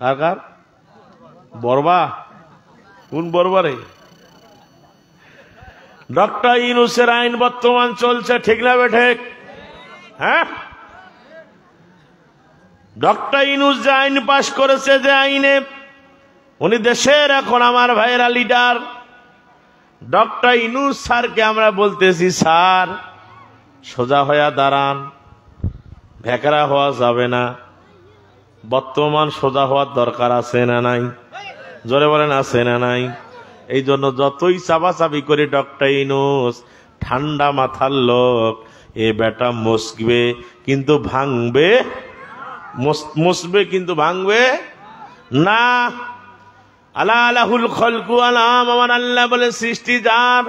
কার কার? বর্বা? কোন বর্বারে? ডক্টর ইউনূসের আইন বর্তমান চলছে, ঠিক না বেঠিক? হ্যাঁ, ডক্টর ইউনূস যে আইন পাশ করেছে, যে আইনে উনি দেশের এখন আমার ভাইয়েরা লিডার, ডক্টর ইউনূস স্যারকে আমরা বলতেছি, স্যার সোজা হয়ে দাঁড়ান, ভেকরা হওয়া যাবে না। বর্তমান সোজা হওয়ার দরকার আছে না নাই? জোরে বলেন, আছে না নাই? এই জন্য যতই চাপাচাপি করে ডক্টর ইউনূস ঠান্ডা মাথার লোক, এ বেটা মুসবে কিন্তু ভাঙবে, মুসবে কিন্তু ভাঙবে না। আলা আলাহুল খলকু আলাম, আমার আল্লাহ বলে সৃষ্টি যার,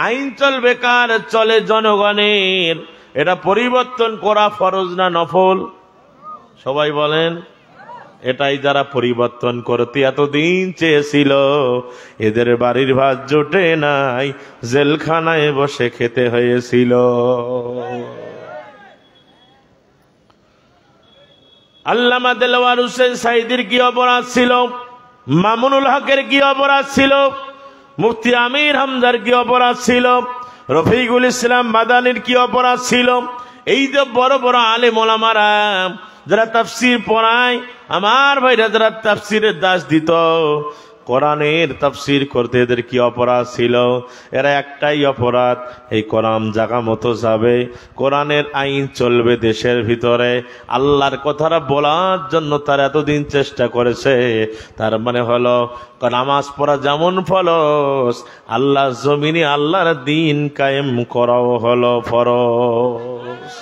আইন চলবে কার? চলে জনগণের। এটা পরিবর্তন করা ফরজ না নফল? সবাই বলেন। এটাই যারা পরিবর্তন করতে এতদিন চেয়েছিল, এদের বাড়ির ভাত জোটে নাই, জেলখানায় বসে খেতে হয়েছিল। আল্লামা দেলোয়ার হোসেন সাঈদীর কি অপরাধ ছিল? মামুনুল হকের কি অপরাধ ছিল? মুফতি আমির হামজার কি অপরাধ ছিল? রফিকুল ইসলাম মাদানির কি অপরাধ ছিল? এই যে বড় বড় আলেম ওলামারা যারা তাফসীর পড়ায়, আমার ভাইরা যারা তাফসীরের দাস দিত, কোরআনের তাফসীর করতে, এদের কি অপরাধ ছিল? এরা একটাই অপরাধ, এই কোরআন জায়গা মতো যাবে, কোরআনের আইন চলবে দেশের ভিতরে, আল্লাহর কথাটা বলার জন্য তারা এতদিন চেষ্টা করেছে। তার মানে হলো নামাজ পড়া যেমন ফরজ, আল্লাহর জমিনে আল্লাহর দ্বীন কায়েম করাও হলো ফরজ।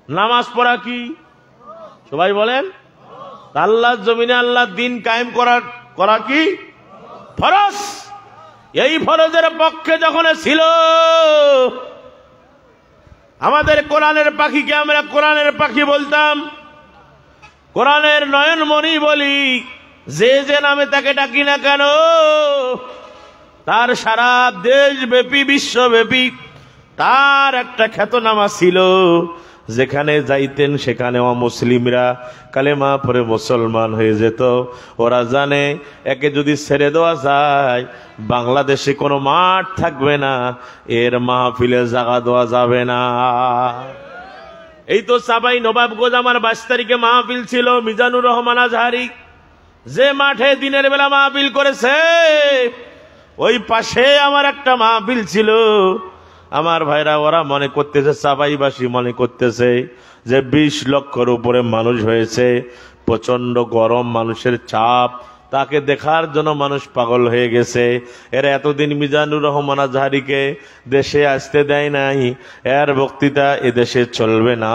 নামাজ পড়া কি? সবাই বলেন। আল্লাহর জমিনে আল্লাহর দ্বীন কায়েম করা কি ফরজ? এই ফরজের পক্ষে যখন ছিল আমাদের কোরআনের পাখিকে আমরা কোরআনের পাখি বলতাম, কোরআনের নয়নমণি বলি, যে যে নামে তাকে ডাকি না কেন, তার সারা দেশব্যাপী বিশ্বব্যাপী তার একটা খ্যাতনামা ছিল। যেখানে যাইতেন সেখানে অমুসলিমরা কালেমা পড়ে মুসলমান হয়ে যেত। ওরা জানে একে যদি ছেড়ে দেওয়া যায়, বাংলাদেশে কোনো মাঠ থাকবে না, এর মাহফিলে জায়গা দেওয়া যাবে না। এই তো চাঁপাই নবাবগঞ্জ আমার 22 তারিখে মাহফিল ছিল, মিজানুর রহমান আজহারি যে মাঠে দিনের বেলা মাহফিল করেছে, ওই পাশে আমার একটা মাহফিল ছিল। আমার ভাইরা ওরা মনে করতেছে, চাঁপাইবাসী মনে করতেছে যে 20 লক্ষের উপরে মানুষ হয়েছে, প্রচন্ড গরম, মানুষের চাপ, তাকে দেখার জন্য মানুষ পাগল হয়ে গেছে। এরা এতদিন মিজানুর রহমান আজহারিকে দেশে আসতে দেয় নাই, এর বক্তৃতা এদেশে চলবে না।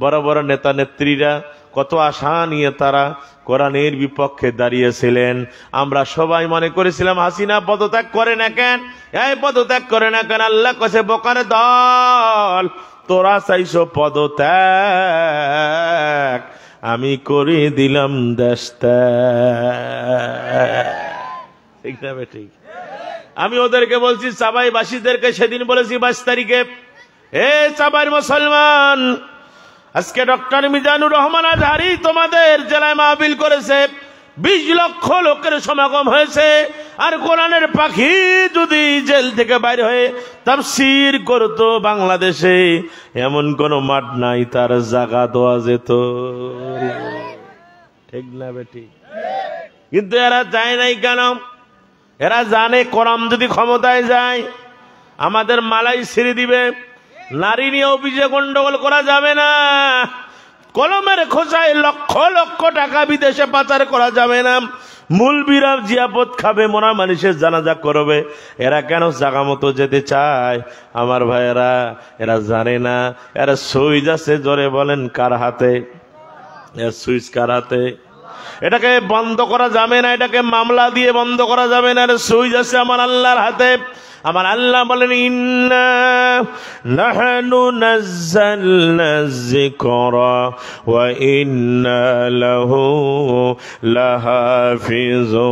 বড় বড় নেতা নেত্রীরা কত আশা নিয়ে তারা কোরআনের বিপক্ষে দাঁড়িয়েছিলেন। আমরা সবাই মনে করেছিলাম হাসিনা পদত্যাগ করে না কেন, এই পদত্যাগ করে না কেন? আল্লাহ কাছে বোকার দল, তোরা চাইছো পদত্যাগ, আমি করে দিলাম দেশ ত্যাগ। ঠিক না বেঠিক? আমি ওদেরকে বলছি, চাঁপাইবাসীদেরকে সেদিন বলেছি 22 তারিখে, এ চাঁপাইয়ের মুসলমান, আজকে ডক্টর মিজানুর রহমান আজহারি তোমাদের জেলায় মাহফিল করেছে, 20 লক্ষ লোকের সমাগম হয়েছে, আর কোরআনের পাখি যদি জেল থেকে বাইরে হয়ে তাফসীর করতো বাংলাদেশে, এমন কোন মাঠ নাই তার জায়গা দেওয়া যেত। ঠিক না বেটি? কিন্তু এরা যায় নাই কেন? এরা জানে কোরআন যদি ক্ষমতায় যায় আমাদের মালাই ছিঁড়ে দিবে, নারী নিয়ে অভিযোগ গন্ডগোল করা যাবে না, কলমের খোঁচায় লক্ষ লক্ষ টাকা বিদেশে পাচার করা যাবে না, মূলবীরা জিয়াপত খাবে, মোরা মানুষের জানাজা করবে। এরা কেন জাগা মতো যেতে চায়? আমার ভাইয়েরা, এরা জানে না এরা সুইচ আছে, জোরে বলেন কার হাতে? এর সুইচ কার হাতে? এটাকে বন্ধ করা যাবে না, এটাকে মামলা দিয়ে বন্ধ করা যাবে না, এর সুইচ আছে আমার আল্লাহর হাতে। আমার আল্লাহ বলেন, ইন্না নাহনু নাযালনা যিকরা ওয়া ইন্না লাহু লাহাফিজুন।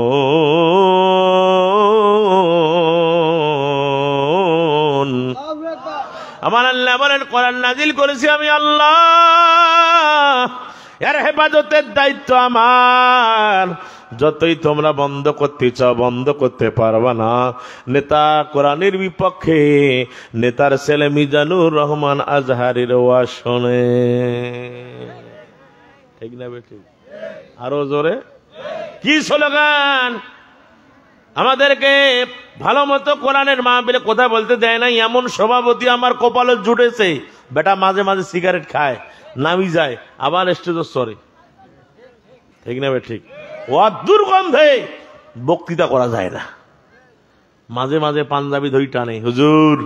আমার আল্লাহ বলেন, কোরআন নাজিল করেছি আমি আল্লাহ, এর হেফাজতের দায়িত্ব আমার। যতই তোমরা বন্ধ করতে চাও বন্ধ করতে পারবা না। নেতা কোরআনের বিপক্ষে, নেতার ছেলে মিজানুর রহমান আজহারির ওয়াজ শোনে, ঠিক না বেঠিক? আরো জোরে কি স্লোগান! আমাদেরকে ভালো মতো কোরআনের মাহফিলে কথা বলতে দেয় না, এমন সভাপতি আমার কপালে জুটেছে। বেটা মাঝে মাঝে সিগারেট খায়, নামি যায়, আবার স্টেজ সরে, ঠিক না ঠিক? ও দুর্গন্ধে বক্তৃতা করা যায় না। মাঝে মাঝে পাঞ্জাবি ধরি টানে, হুজুর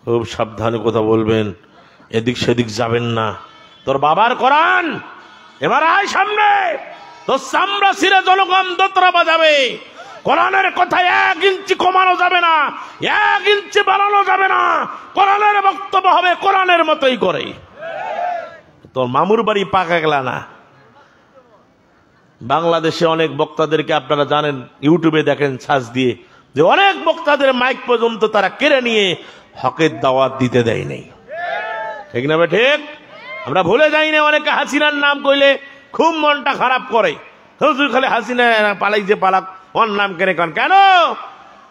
খুব সাবধানে কথা বলবেন, এদিক সেদিক যাবেন না। তোর বাবার কোরআন, এবার আয় সামনে, তোর চামড়া ছিঁড়ে জনগণ দোতরা বাজাবে। কোরআনের কথা 1 ইঞ্চি কমানো যাবে না, 1 ইঞ্চি বাড়ানো যাবে না। কোরআনের বক্তব্য হবে কোরআনের মতোই করে। তোর মামুর বাড়ি পাকা গেলা না। বাংলাদেশে অনেক বক্তাদেরকে আপনারা জানেন, ইউটিউবে দেখেন সার্চ দিয়ে, যে অনেক বক্তাদের মাইক পর্যন্ত তারা কেড়ে নিয়ে হকের দাওয়াত দিতে দেয় নাই, ঠিক না বে ঠিক? আমরা ভুলে যাই না, অনেকে হাসিনার নাম কইলে খুব মনটা খারাপ করে। হুজুর খালি হাসিনা পালাই যে পালাক, ওর নাম কেন কেন?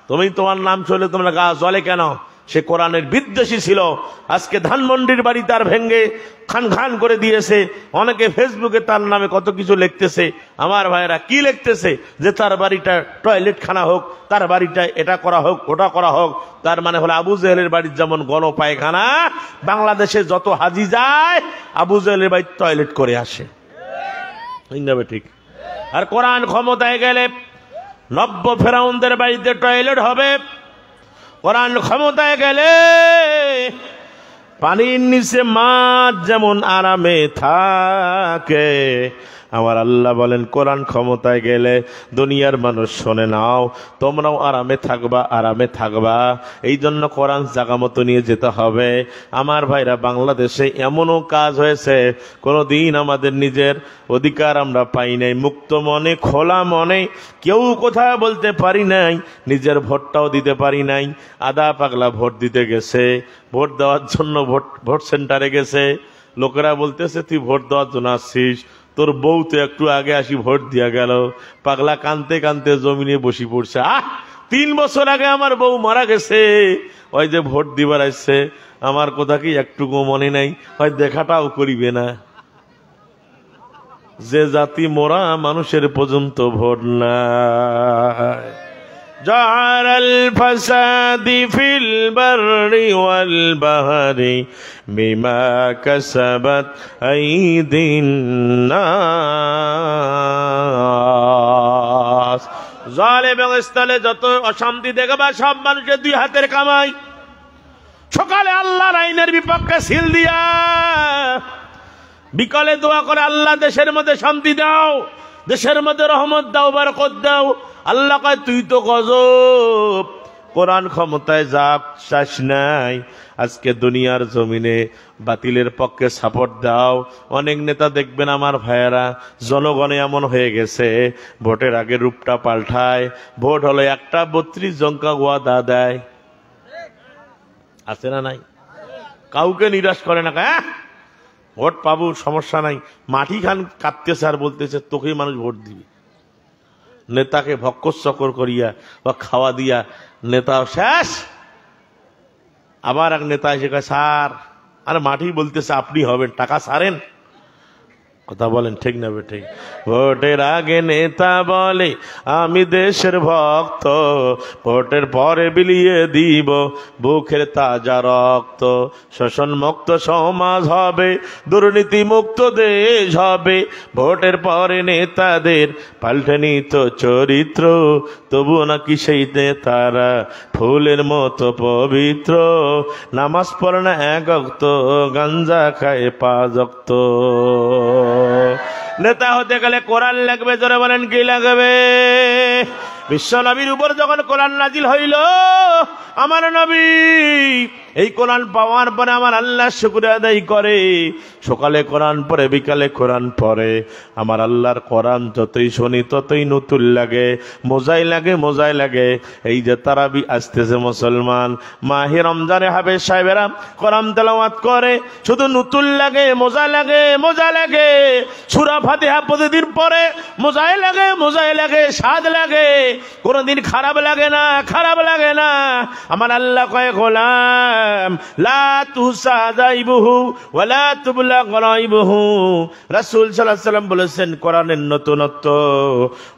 তুমি তোমার নাম চলে তোমরা গা জলে কেন? সে কোরআনের বিদ্বেষী ছিল। আজকে ধানমন্ডির বাড়ি তার ভেঙ্গে খান খান করে দিয়েছে। অনেকে ফেসবুকে তার নামে কত কিছু লিখতেছে। আমার ভাইরা কি লিখতেছে? যে তার বাড়িটা টয়লেট খানা হোক, তার বাড়িটা এটা করা হোক, ওটা করা হোক। তার মানে হলো আবু জেহেলের বাড়ির যেমন গণ পায়খানা, বাংলাদেশে যত হাজি যায় আবু জেহেলের বাড়ির টয়লেট করে আসে, ঠিক? আর কোরআন ক্ষমতায় গেলে 90 ফেরাউনদের বাড়িতে টয়লেট হবে। কোরআন ক্ষমতায় গেলে পানির নিচে মাছ যেমন আরামে থাকে, আমার আল্লাহ বলেন কোরআন ক্ষমতায় গেলে দুনিয়ার মানুষ শোনে নাও, তোমরাও আরামে থাকবা, আরামে থাকবা। এই জন্য কোরআন জায়গা মতো নিয়ে যেতে হবে। আমার ভাইরা, বাংলাদেশে এমনও কাজ হয়েছে কোনোদিন আমাদের নিজের অধিকার আমরা পাই নাই। মুক্ত মনে, খোলা মনে কেউ কথা বলতে পারি নাই, নিজের ভোটটাও দিতে পারি নাই। আদা পাগলা ভোট দিতে গেছে, ভোট দেওয়ার জন্য ভোট সেন্টারে গেছে। লোকেরা বলতেছে তুই ভোট দেওয়ার জন্য আসছিস, তোর বউ তো একটু আগে আসি ভোট দিয়া গেল। পাগলা কানতে কানতে জমিনে বসি পড়ছে। 3 বছর আগে আমার বউ মারা গেছে, ওই যে ভোট দিবার আসছে। আমার কথা কি একটুকু মনে নাই? হয় দেখাটাও করিবে না। যে জাতি মোরা মানুষের পর্যন্ত ভোট নাই। جعل الفساد في البر والبحر بما كسبت أيدي الناس। জালেম স্থলে যত অশান্তি দেখবা সব মানুষের 2 হাতের কামাই। সকালে আল্লাহর আইনের বিপক্ষে সিল দিয়া, বিকালে দোয়া করে আল্লাহ দেশের মধ্যে শান্তি দাও, দেশের মধ্যে রহমত দাও, বরকত দাও। আল্লাহ কয় তুই তো গজব, কোরআন ক্ষমতায় যা চাস নাই। আজকে দুনিয়ার জমিনে বাতিলের পক্ষে সাপোর্ট দাও। অনেক নেতা দেখবেন আমার ভাইয়েরা, জনগণে এমন হয়ে গেছে ভোটের আগে রূপটা পাল্টায়। ভোট হলো একটা 32 জঙ্কা ওয়াদা দেয়, আছে না নাই? কাউকে নিরাশ করে না, ভোট পাবো সমস্যা নাই। মাটি খান কাঁপতেছে আর বলতেছে তোকেই মানুষ ভোট দিবে। নেতাকে ভক্কর করিয়া বা খাওয়া দিয়া নেতা শেষ। আবার এক নেতা এসে কয় স্যার, আরে মাটি বলতেছে আপনি হবেন, টাকা সারেন। কথা বলেন ঠিক না বেঠিক? ভোটের আগে নেতা বলে আমি দেশের ভক্ত, ভোটের পরে বিলিয়ে দিব বুকের তাজা রক্ত। শোষণ মুক্ত সমাজ হবে, দুর্নীতি মুক্ত দেশ হবে। ভোটের পরে নেতাদের পাল্টে নিত চরিত্র, তবু নাকি সেই নেতারা ফুলের মতো পবিত্র। নামাজ পড়ে না 1 ওয়াক্ত, গাঞ্জা খায় 5 ওয়াক্ত। নেতা হতে গেলে কোরআন লাগবে, জোরে বলেন কি লাগবে? বিশ্ব নবীর উপর যখন কোরআন নাজিল হইল, আমার নবী এই কোরআন পাওয়ার পরে আমার আল্লাহ শুকরিয়া আদায় করে, সকালে কোরআন পড়ে বিকালে কোরআন পড়ে, আমার আল্লাহর কোরআন যতই শুনি ততই নতুন লাগে, মজাই লাগে, মজাই লাগে। এই যে তারাবি আসতেছে মুসলমান, মাহে রমজানে হাফেজ সাহেবেরা কোরআন তেলাওয়াত করে, শুধু নতুন লাগে, মজা লাগে, মজা লাগে। সূরা ফাতিহা প্রতিদিন পড়ে, মজাই লাগে, মজাই লাগে, স্বাদ লাগে, কোনদিন খারাপ লাগে না, খারাপ লাগে না। আমার আল্লাহ কয় গোলাম লা তুসা যাইবুহু ওয়ালা তুবলা গরাইবুহু। রাসূল সাল্লাল্লাহু আলাইহি ওয়াসাল্লাম বলেছেন কোরআনের নতুনত্ব,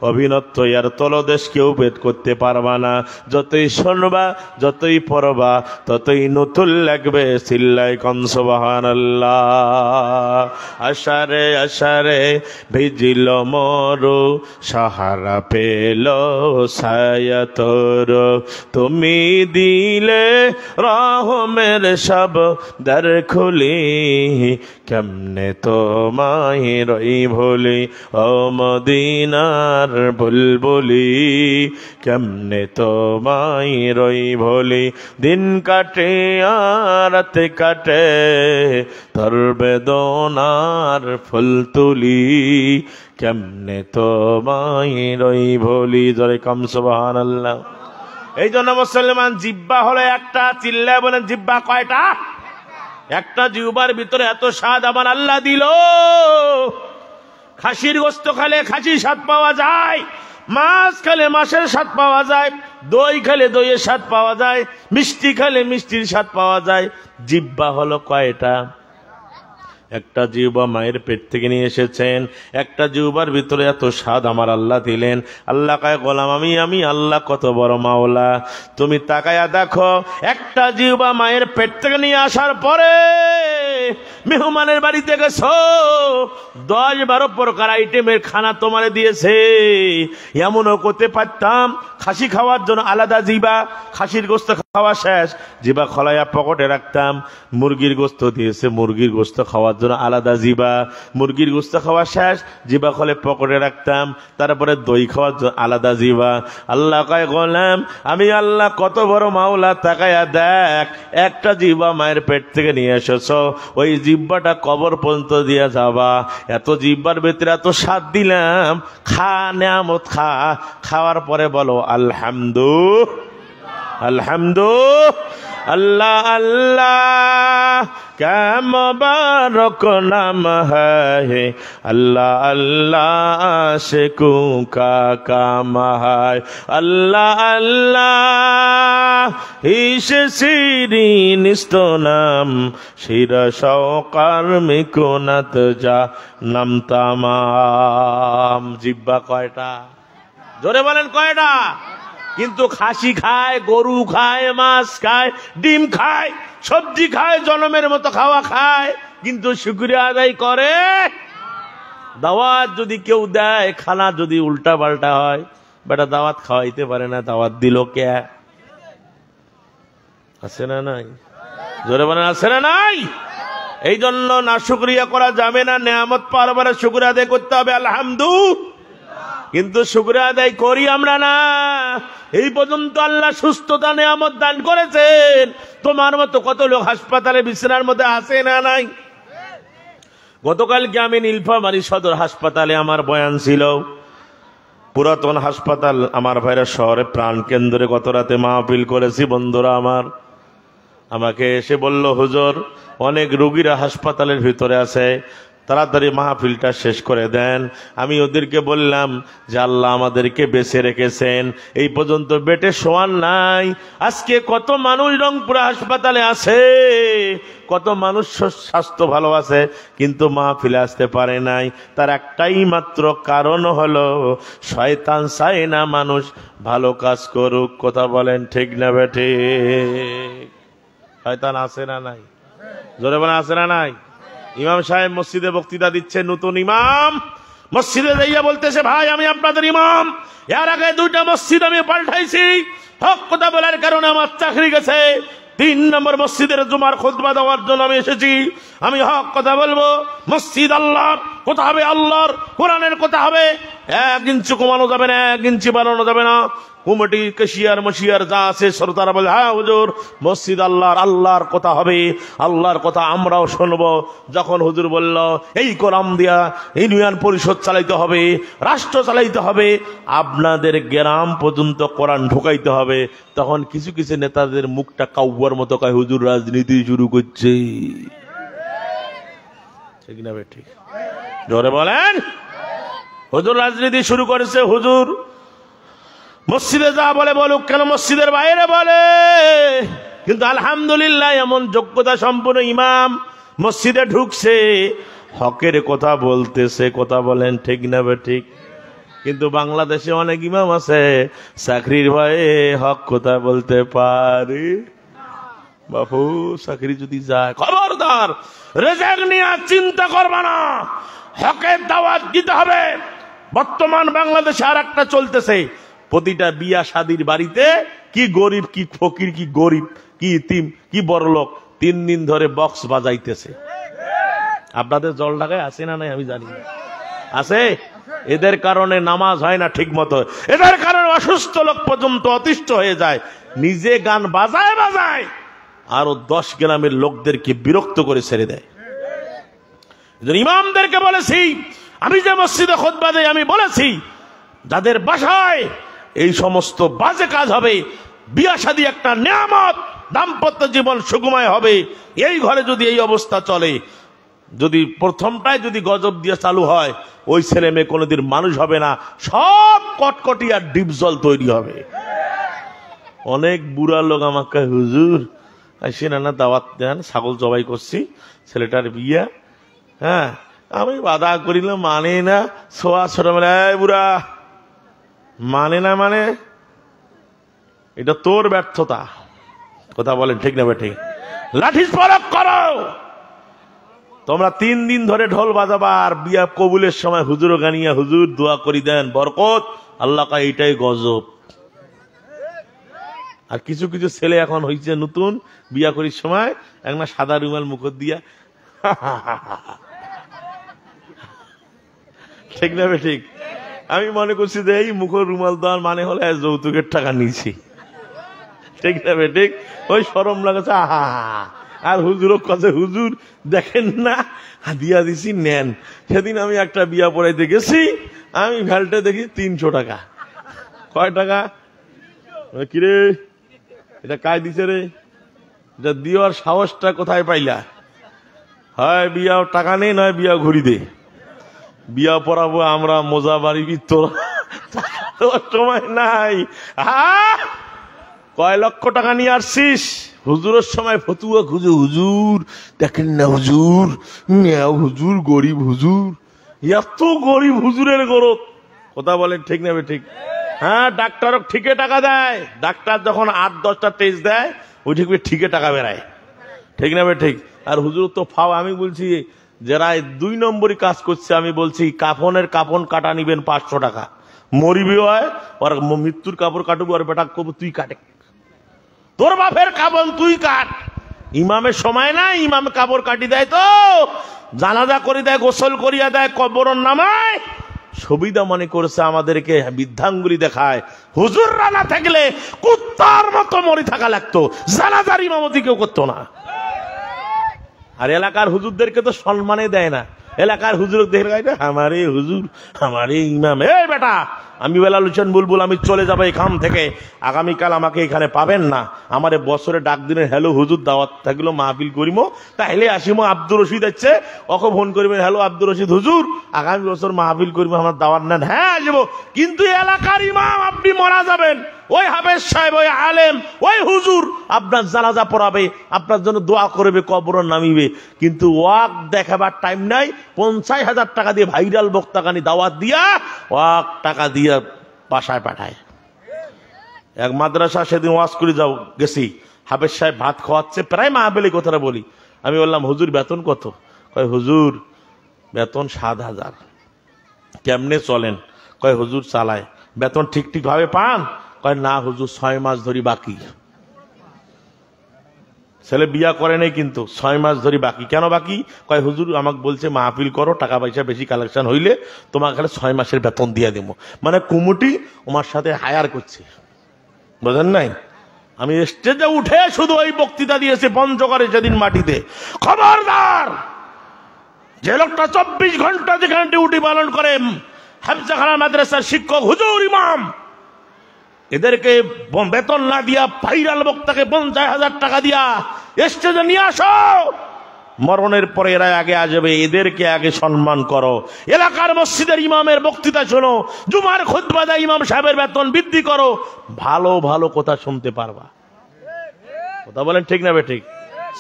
অভিনত্ব এর তলদেশ কেউ ভেদ করতে পারবা না। যতই শুনবা, যতই পড়বা, ততই নতুন লাগবে। চিল্লাই কোন সুবহানাল্লাহ। আশারে আশারে ভিজিল মরু, সাহারা পেল ছায়া তোর, তুমি দিলে রহমের সব দ্বার খুলি, কেমনে তোমায় রই ভুলি ও মদিনার বুলবুলি, কেমনে তোমায় রই ভুলি। দিন কাটে আর রাত কাটে, তোর বেদনার ফুল তুলি, কেমনে তোমায় রই ভুলি। জোরে কম সুবহানাল্লাহ। এই জন্য মুসলমান জিহ্বা হলো একটা, চিল্লায় বলেন জিহ্বা কয়টা? একটা। জিহ্বার ভিতরে এত স্বাদ আমার আল্লাহ দিল। খাসির গোস্ত খেলে খাসির স্বাদ পাওয়া যায়, মাছ খেলে মাছের স্বাদ পাওয়া যায়, দই খেলে দইয়ের স্বাদ পাওয়া যায়, মিষ্টি খেলে মিষ্টির স্বাদ পাওয়া যায়। জিহ্বা হলো কয়টা? একটা জিহ্বা মায়ের পেট থেকে নিয়ে এসেছেন, একটা জিহ্বার ভিতরে এত স্বাদ আমার আল্লাহ দিলেন। আল্লাহ কয় গোলাম আমি আল্লাহ কত বড় মাওলা। তুমি তাকায়া দেখো, একটা জিহ্বা মায়ের পেট থেকে নিয়ে আসার পরে মেহমানের বাড়িতে গেছো, 10-12 প্রকার আইটেমের খানা তোমারে দিয়েছে। এমনও করতে পারতাম খাসি খাওয়ার জন্য আলাদা জিহ্বা, খাসির গোস্ত খাওয়া শেষ জিহ্বা খলাইয়া পকেটে রাখতাম। মুরগির গোস্ত দিয়েছে, মুরগির গোস্ত খাওয়ার জন্য আলাদা জিহ্বা, মুরগির গোস্ত খাওয়া শেষ জিহ্বা খলে পকেটে রাখতাম। তারপরে দই খাওয়ার জন্য আলাদা জিহ্বা। আল্লাহ কয় গোলাম আমি আল্লাহ কত বড় মাওলা, তাকায়া দেখ, একটা জিহ্বা মায়ের পেট থেকে নিয়ে এসেছো, ওই জিহ্বাটা কবর পর্যন্ত দিয়ে যাবা। এত জিহ্বার ভিতরে এত স্বাদ দিলাম, খা নেয়ামত খা। খাওয়ার পরে বলো আলহামদুলিল্লাহ। अल्लाह अल्लाह क्या मुबारक नाम है, अल्लाह अल्लाह आशिकों का काम है, अल्लाह अल्लाह इस शिरीन नाम शिर शौकार मिकुनत जा नाम तमाम। जिब्बा कयटा? जोरे बोलेन कयटा? কিন্তু খাসি খায়, গরু খায়, মাছ খায়, ডিম খায়, সবজি খায়, জনমের মতো খাওয়া খায়, কিন্তু শুকরিয়া আদায় করে। দাওয়াত যদি কেউ দেয়, খানা যদি উল্টা পাল্টা হয়, বেটা দাওয়াত খাওয়াইতে পারে না, দাওয়াত দিল কে? আছে না নাই? জোরে বলেন আছে না নাই? এই জন্য না শুকরিয়া করা যাবে না, নেয়ামত পাওয়ার পরে শুকরিয়া আদায় করতে হবে আলহামদুলিল্লাহ। কিন্তু শুকরিয়া আদায় করি আমরা না। এই পর্যন্ত আল্লাহ সুস্থতা নেয়ামত দান করেছেন, তোমার মতো কত লোক হাসপাতালে বিছানার মধ্যে আছে না নাই? গতকালকে আমি নীলফামারী সদর হাসপাতালে আমার বয়ান ছিল, পুরাতন হাসপাতাল আমার ভাইরা শহরে প্রাণ কেন্দ্রে গত রাতে মাহফিল করেছি। বন্ধুরা আমার আমাকে এসে বলল, হুজুর অনেক রোগীরা হাসপাতালের ভিতরে আছে, তাড়াতাড়ি মাহফিলটা শেষ করে দেন। আমি ওদেরকে বললাম যে আল্লাহ আমাদেরকে বেঁচে রেখেছেন, এই পর্যন্ত বেটে শোয়ান নাই। আজকে কত মানুষ রংপুর হাসপাতালে আছে, কত মানুষ স্বাস্থ্য ভালো আছে, কিন্তু মাহফিলে আসতে পারে নাই। তার একটাই মাত্র কারণ হলো শয়তান চায় না মানুষ ভালো কাজ করুক। কথা বলেন ঠিক না বেঠে? শয়তান আছে না নাই? জোরে বলেন আছে না নাই? ইমাম সাহেব মসজিদে বক্তৃতা দিচ্ছে, নতুন ইমাম মসজিদে যাইয়া বলতেছে, ভাই আমি আপনাদের ইমাম, এর আগে 2টা মসজিদ আমি পাল্টাইছি, হক কথা বলার কারণে আমার চাকরি গেছে, 3 নম্বর মসজিদের জুমার খুতবা দেওয়ার জন্য আমি এসেছি। আমি হক কথা বলবো, মসজিদ আল্লাহর কথা হবে, আল্লাহর কোরআনের কথা হবে, 1 ইঞ্চি কমানো যাবে না, 1 ইঞ্চি বাড়ানো যাবে না। কমিটি কেশিয়ার মশিয়ার যা আছে শ্রোতারা বলে, হ্যাঁ হুজুর মসজিদ আল্লাহর কথা হবে, আল্লাহর কথা আমরাও শুনবো। যখন হুজুর বলল এই কোরআন দিয়া ইউনিয়ন পরিষদ চালাইতে হবে, রাষ্ট্র চালাইতে হবে, আপনাদের গ্রাম পর্যন্ত কোরআন ঢোকাইতে হবে, তখন কিছু কিছু নেতাদের মুখটা কাউয়ার মতো কয়, হুজুর রাজনীতি শুরু করছে। ঠিক না ঠিক? জোরে বলেন। হুজুর রাজনীতি শুরু করেছে। হুজুর মসজিদে যা বলে বলুক কেন, মসজিদের বাইরে বলে, কিন্তু আলহামদুলিল্লাহ এমন যোগ্যতা সম্পন্ন ইমাম মসজিদে ঢুকছে, হকের কথা বলতেছে। কথা বলেন ঠিক না ঠিক? কিন্তু বাংলাদেশে অনেক ইমাম আছে চাকরির ভয়ে হক কথা বলতে পারে। বাপু চাকরি যদি যায় খবরদার, রেজাক নিয়ে চিন্তা করবা না, হকের দাওয়াত দিতে হবে। বর্তমান বাংলাদেশে আর একটা চলতেছে, প্রতিটা বিয়া শাদীর বাড়িতে কি গরিব কি ফকির কি গরিব কি ইতিম কি বড়লোক 3 দিন ধরে বক্স বাজাইতেছে। আপনাদের জল ঢাকায় আছে না নাই আমি জানি না, আছে। এদের কারণে নামাজ হয় না ঠিক মতো, এদের কারণে অসুস্থ লোক পর্যন্ত অতিষ্ঠ হয়ে যায়, নিজে গান বাজায় বাজায় আরো 10 গ্রামের লোকদেরকে বিরক্ত করে ছেড়ে দেয়। ইমামদেরকে বলেছি, আমি যে মসজিদে খুতবা দেই আমি বলেছি, যাদের বাসায় এই সমস্ত বাজে কাজ হবে, বিয়া শাদী একটা নিয়ামত, দাম্পত্য জীবন সুখময় হবে, এই ঘরে যদি এই অবস্থা চলে, যদি প্রথমটাই যদি গজব দিয়ে চালু হয়, ওই ছেলে মেয়ে কোনোদিন মানুষ হবে না, সব কটকটি আর ডিপ জল তৈরি হবে। অনেক বুড়া লোক আমাকে, হুজুর আসেন না দাওয়াত দেন, ছাগল জবাই করছি, ছেলেটার বিয়া, হ্যাঁ আমি বাধা করিলাম, মানে না, ছোয়া ছোট বুড়া মানে না, মানে এটা তোর ব্যর্থতা। কথা বলেন ঠিক না ঠিক? লাঠি প্রয়োগ করো। তোমরা 3 দিন ধরে ঢোল বাজাবা, আর বিয়া কবুলের সময় হুজুর গানিয়া হুজুর দোয়া করি দেন বরকত, আল্লাহ কা এইটাই গজব। আর কিছু কিছু ছেলে এখন হয়েছে নতুন, বিয়া করির সময় একটা সাদা রুমাল মুখত দিয়া, ঠিক না ঠিক? আমি মনে করছি যে এই মুখের রুমাল দেওয়ার মানে হলে যৌতুকের টাকা নিয়েছি, ঠিক না ঠিক? ওই শরম লাগছে, আহা। আর হুজুরও কাছে, হুজুর দেখেন না দিয়া দিছি নেন। সেদিন আমি একটা বিয়া পড়াইতে গেছি, আমি ভ্যালটা দেখি 300 টাকা। কয় টাকা? কিরে এটা কায় দিছে রে? এটা দিওয়ার সাহসটা কোথায় পাইলা? হয় বিয়া টাকা নেই, নয় বিয়া ঘুরি দে। বিয়া পড়াবো আমরা, মজা বাড়িবি, তোর সময় নাই। কয় লক্ষ টাকা নিয়ে আসছিস, হুজুরের সময় ফতুয়া খুঁজে, হুজুর দেখেন না হুজুর, হুজুর গরিব, হুজুর এত গরিব, হুজুরের গরব। কথা বলেন ঠিক না ঠিক? হ্যাঁ, ডাক্তারও ঠিকে টাকা দেয়, ডাক্তার যখন 8-10টা টেস্ট দেয় ওই ঠিকে টাকা বেড়ায়, ঠিক না ঠিক? আর হুজুর তো ফাও। আমি বলছি যারা 2 নম্বরই কাজ করছে, আমি বলছি কাফন কাটা নিবেন 500 টাকা, মরিবি হয় ওর মৃত্যুর কাপড় কাটবো, আর বেটা করবো তুই কাটে, তোর বাপের কাপড় তুই কাট। ইমামের সময় না, ইমাম কাপড় কাটি দেয়, তো জানাজা করে দেয়, গোসল করিয়া দেয়, কবর নামায়, সুবিধা মনে করছে আমাদেরকে বৃদ্ধাঙ্গুলি দেখায়। হুজুররা না থাকলে কুত্তার মতো মরি থাকা লাগতো, জানাজার ইমামতি কেউ করতো না। আর এলাকার হুজুরদেরকে তো সম্মানে দেয় না, এলাকার হুজুর দেখে আমারে হুজুর, আমারে ইমাম। এই বেটা, আমি বেলাল হোসেন বুলবুল, আমি চলে যাবো এখান থেকে, আগামীকাল আমাকে এখানে পাবেন না। আমারে বছরে ডাক দিনে হ্যালো হুজুর দাওয়াত থাকলো, মাহফিল করিমো, তাহলে আসিমো। আব্দুর রশিদ আছে, ওকে ফোন করবেন, হ্যালো আব্দুর রশিদ হুজুর আগামী বছর মাহফিল করিমো, আমার দাওয়াত নেন। হ্যাঁ আসবো, কিন্তু এলাকার ইমাম আপনি মারা যাবেন, ওই হাফেজ সাহেব, ওই আলেম, ওই হুজুর আপনার জানাজা পড়াবে, আপনার জন্য দোয়া করবে, কবর নামিবে, কিন্তু ওয়াক দেখাবার টাইম নাই। 50,000 টাকা দিয়ে ভাইরাল বক্তাকানি দাওয়াত দিয়া ওয়াক টাকা দিয়া বাসায় পাঠায়। এক মাদ্রাসা সেদিন ওয়াজ করে গেছি, হাফেজ সাহেব ভাত খাওয়াচ্ছে, প্রায় মাহফিলে কথাটা বলি। আমি বললাম হুজুর বেতন কত? কয় হুজুর বেতন 7,000। কেমনে চলেন? কয় হুজুর চালায়। বেতন ঠিক ভাবে পান? কয় না হুজুর 6 মাস ধরি বাকি। ছেলে বিয়া করে নাই কিন্তু 6 মাস ধরে বাকি। কেন বাকি? কয় হুজুর আমাকে বলছে মাহফিল করো, টাকা পয়সা বেশি কালেকশন হইলে তোমাকে খালি 6 মাসের বেতন দিয়ে দেবো। মানে কমিটি আমার সাথে হায়ার করছে, বুঝেন নাই? আমি স্টেজে উঠে শুধু ওই বক্তৃতা দিয়েছি পঞ্চগড়ে সেদিন মাটিতে, খবরদার যে লোকটা 24 ঘন্টা যেখানে ডিউটি পালন করে, হাফজাখানা মাদ্রাসার শিক্ষক, হুজুর, ইমাম, এদেরকে বেতন না দিয়া ভাইরাল বক্তাকে 50,000 টাকা দিয়া স্টেজে নিয়ে আসো। মরণের পরে এরা আগে আসবে, এদেরকে আগে সম্মান করো। এলাকার মসজিদের ইমামের বক্তৃতা শোনো, জুমার খুতবা দেয় ইমাম সাহেবের বেতন বৃদ্ধি করো, ভালো ভালো কথা শুনতে পারবা। কথা বলেন ঠিক না বেঠিক?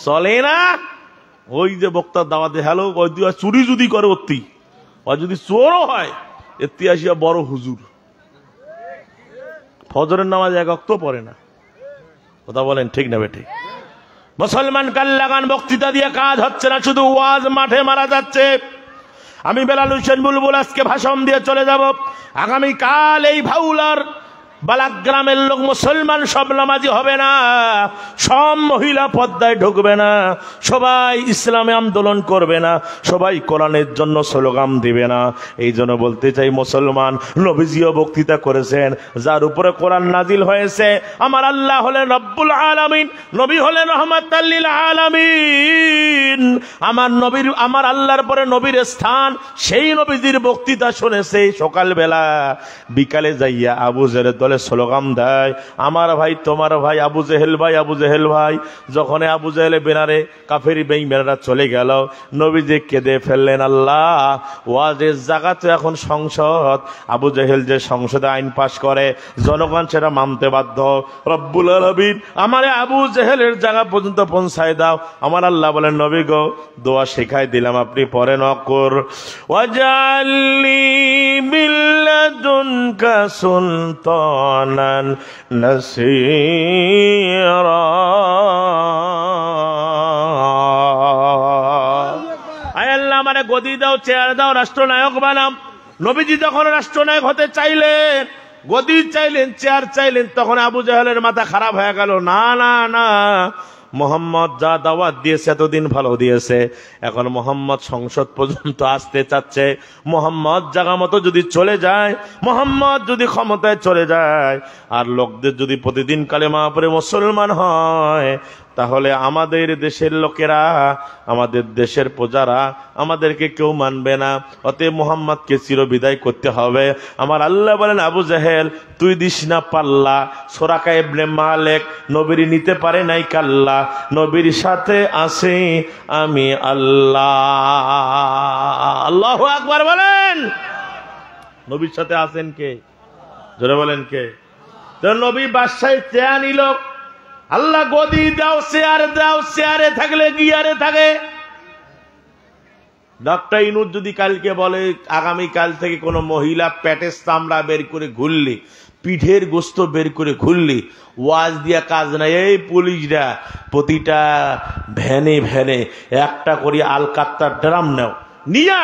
চলে না ওই যে বক্তার দাওয়াতে হ্যালো, ওই চুরি যদি করে অতি, ও যদি চোরও হয় এতে আসিয়া বড় হুজুর, ফজরের নামাজ এক ওয়াক্ত পড়ে না। কথা বলেন ঠিক না বেঠিক? মুসলমান কাল লাগান বক্তৃতা দিয়ে কাজ হচ্ছে না, শুধু ওয়াজ মাঠে মারা যাচ্ছে। আমি বেলাল হোসেন বুলবুল আজকে ভাষণ দিয়ে চলে যাব। আগামীকাল এই ভাউলার বালাক গ্রামের লোক মুসলমান সব নামাজি হবে না, সব মহিলা পর্দায় ঢুকবে না, সবাই ইসলামে আন্দোলন করবে না, সবাই কোরআনের জন্য স্লোগান দিবে না। এই জন্য বলতে চাই, মুসলমান নবীজিও বক্তৃতা করেছেন, যার উপরে কোরআন নাজিল হয়েছে। আমার আল্লাহ হলেন রব্বুল আলামিন, নবী হলেন রহমাতাল লিল আলামিন। আমার নবীর, আমার আল্লাহর পরে নবীর স্থান, সেই নবীজির বক্তৃতা শুনেছে সকালবেলা। বিকালে যাইয়া আবু জেহেল দলে স্লোগান দেয়, আমার ভাই তোমার ভাই আবু জেহেল ভাই, আবু জেহেল ভাই। যখন আবু জেহেলে বেনারে কাফেরি বেঈমানরা চলে গেল, নবীজি কেঁদে ফেললেন, আল্লাহ ওয়াজের জায়গা তো এখন সংসদ, আবু জেহেল যে সংসদে আইন পাশ করে জনগণ সেটা মানতে বাধ্য। রব্বুল আলামিন আমারে আবু জেহেলের জায়গা পর্যন্ত পৌঁছায় দাও। আমার আল্লাহ বলেন, নবী গো দোয়া শেখাই দিলাম, আপনি পরে নকর। ওয়াজালি মিল্লাদুনকা সুলতানান নাসীরা। আয় আল্লাহ আমারে গদি দাও, চেয়ার দাও, রাষ্ট্রনায়ক বানাম। নবীজি যখন রাষ্ট্রনায়ক হতে চাইলেন, গদি চাইলেন, চেয়ার চাইলেন, তখন আবু জাহেলের মাথা খারাপ হয়ে গেল। না না না, মোহাম্মদ যা দাওয়াত দিয়েছে এতদিন ভালো দিয়েছে, এখন মোহাম্মদ সংসদ পর্যন্ত আসতে চাচ্ছে। মোহাম্মদ জায়গা মতো যদি চলে যায়, মোহাম্মদ যদি ক্ষমতায় চলে যায়, আর লোকদের যদি প্রতিদিন কালেমা পড়ে মুসলমান হয়, তাহলে আমাদের দেশের লোকেরা, আমাদের দেশের প্রজারা আমাদেরকে কেউ মানবে না। অতএব মুহাম্মদকে চিরবিদায় করতে হবে। আমার আল্লাহ বলেন, আবু জাহেল তুই দিস না পাল্লা। সোরাকা ইবনে মালিক নবীর নিতে পারে নাই কাল্লা, নবীর সাথে আছে আমি আল্লাহ। আল্লাহু আকবার বলেন। নবীর সাথে আছেন কে? জোরে বলেন কে? তো নবী বাদশাহী চেয়ার নিল, আল্লাহ গদি দাও, চেয়ার দাও, চেয়ারে থাকলে গিয়ারে থাকে। ডক্টর ইনুস যদি কালকে বলে আগামীকাল থেকে কোন মহিলা পেটের চামড়া বের করে ঘুরলি, পিঠের গোস্ত বের করে ঘুরলি, ওয়াজ দিয়া কাজ নাই। এই পুলিশরা প্রতিটা ভ্যানে ভ্যানে একটা করে আলকাত্তার ড্রাম নাও, নিয়া